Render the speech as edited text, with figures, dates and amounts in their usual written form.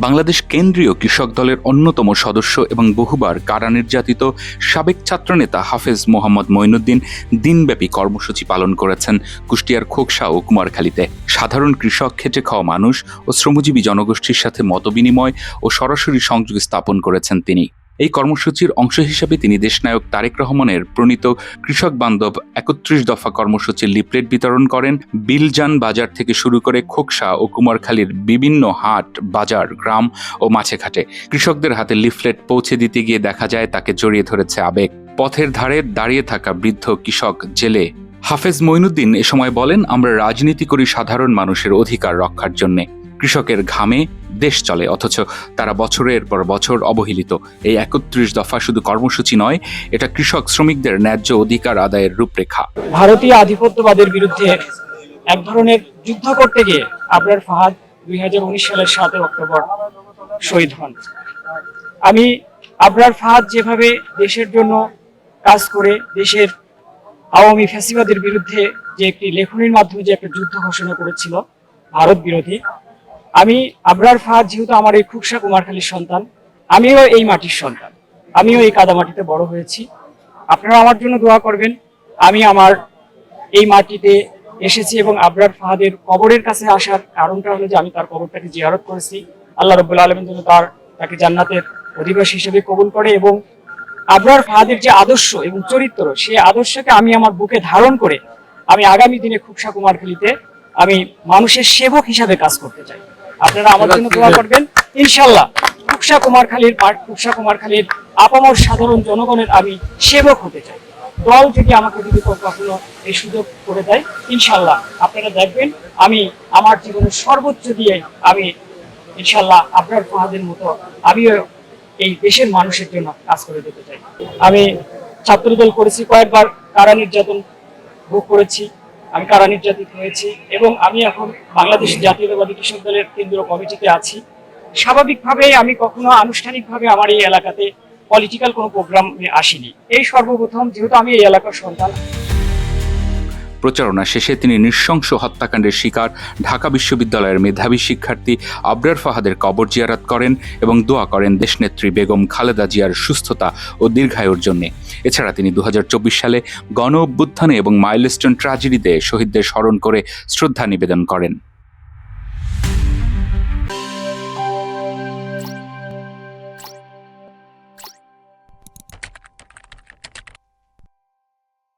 বাংলাদেশ কেন্দ্রীয় কৃষক দলের অন্যতম সদস্য এবং বহুবার কারা নির্যাতিত সাবেক ছাত্রনেতা হাফেজ মোহাম্মদ মঈনুদ্দিন দিনব্যাপী কর্মসূচি পালন করেছেন কুষ্টিয়ার খোকসা ও কুমারখালীতে। সাধারণ কৃষক, খেটে খাওয়া মানুষ ও শ্রমজীবী জনগোষ্ঠীর সাথে মতবিনিময় ও সরাসরি সংযোগ স্থাপন করেছেন তিনি। এই কর্মসূচির অংশ হিসেবে তিনি দেশনায়ক তারেক রহমানের প্রণীত কৃষক বান্ধব ৩১ দফা কর্মসূচির লিফলেট বিতরণ করেন। বিলজান বাজার থেকে শুরু করে খোকসা ও কুমারখালীর বিভিন্ন হাট, বাজার, গ্রাম ও মাঠে ঘাটে কৃষকদের হাতে লিফলেট পৌঁছে দিতে গিয়ে দেখা যায় তাকে জড়িয়ে ধরেছে আবেগ। পথের ধারে দাঁড়িয়ে থাকা বৃদ্ধ কৃষক জেলে হাফেজ মঈনুদ্দিন এ সময় বলেন, আমরা রাজনীতি করি সাধারণ মানুষের অধিকার রক্ষার জন্যে। কৃষকের ঘামে দেশ চলে, অথচ তারা বছরের পর বছর অবহেলিত। এই ৩১ দফা শুধু কর্মসূচি নয়, এটা কৃষক শ্রমিকদের ন্যায্য অধিকার আদায়ের রূপরেখা। ভারতীয় আধিপত্যবাদের বিরুদ্ধে এক ধরনের যুদ্ধ করতে গিয়ে আবরার ফাহাদ 2019 সালের 7 অক্টোবর শহীদ হন। আমি আবরার ফাহাদ যেভাবে দেশের জন্য কাজ করে দেশের আওয়ামী ফ্যাসিবাদের বিরুদ্ধে যে একটি লেখনীর মাধ্যমে যে একটা যুদ্ধ ঘোষণা করেছিল ভারত বিরোধী, আমি আবরার ফাহাদ যেহেতু আমার এই খোকসা কুমারখালীর সন্তান, আমিও এই মাটির সন্তান, আমিও এই কাদামাটিতে বড় হয়েছি। আপনারা আমার জন্য দোয়া করবেন। আমি আমার এই মাটিতে এসেছি এবং আবরার ফাহাদের কবরের কাছে আসার কারণটা হলো যে আমি তার কবরটাকে জিয়ারত করেছি। আল্লাহ রাব্বুল আলামিন যেন তাকে জান্নাতের অধিবাসী হিসেবে কবুল করে এবং আবরার ফাহাদের যে আদর্শ এবং চরিত্র, সেই আদর্শকে আমি আমার বুকে ধারণ করে আমি আগামী দিনে খোকসা কুমারখালীতে আমি মানুষের সেবক হিসাবে কাজ করতে চাই। আপনারা আমার জন্য দোয়া করবেন। ইনশাআল্লাহ খোকসা কুমারখালীর আপামর সাধারণ জনগণের আমি সেবক হতে চাই। দল যদি আমাকে কখনো এই সুযোগ করে দেয়, ইনশাআল্লাহ আপনারা দেখবেন আমি আমার জীবনের সর্বোচ্চ দিয়ে আমি ইনশাআল্লাহ আবরার ফাহাদের মতো আমিও এই দেশের মানুষের জন্য কাজ করে যেতে চাই। আমি ছাত্রদল করেছি, কয়েকবার কারা নির্যাতন ভোগ করেছি, আমি কারা নির্যাতিত হয়েছি এবং আমি এখন বাংলাদেশ জাতীয়তাবাদী কৃষক দলের কেন্দ্রীয় কমিটিতে আছি। স্বাভাবিকভাবে আমি কখনো আনুষ্ঠানিকভাবে আমার এই এলাকাতে পলিটিক্যাল কোনো প্রোগ্রামে আসিনি। এই সর্বপ্রথম, যেহেতু আমি এই এলাকার সন্তান। প্রচারণা শেষে তিনি নৃশংস হত্যাকাণ্ডের শিকার ঢাকা বিশ্ববিদ্যালয়ের মেধাবী শিক্ষার্থী আবরার ফাহাদের কবর জিয়ারত করেন এবং দোয়া করেন দেশনেত্রী বেগম খালেদা জিয়ার সুস্থতা ও দীর্ঘায়ুর জন্য। এছাড়া তিনি 2024 সালে গণ অভ্যুত্থানে এবং মাইলস্টোন ট্র্যাজেডিতে শহীদদের স্মরণ করে শ্রদ্ধা নিবেদন করেন।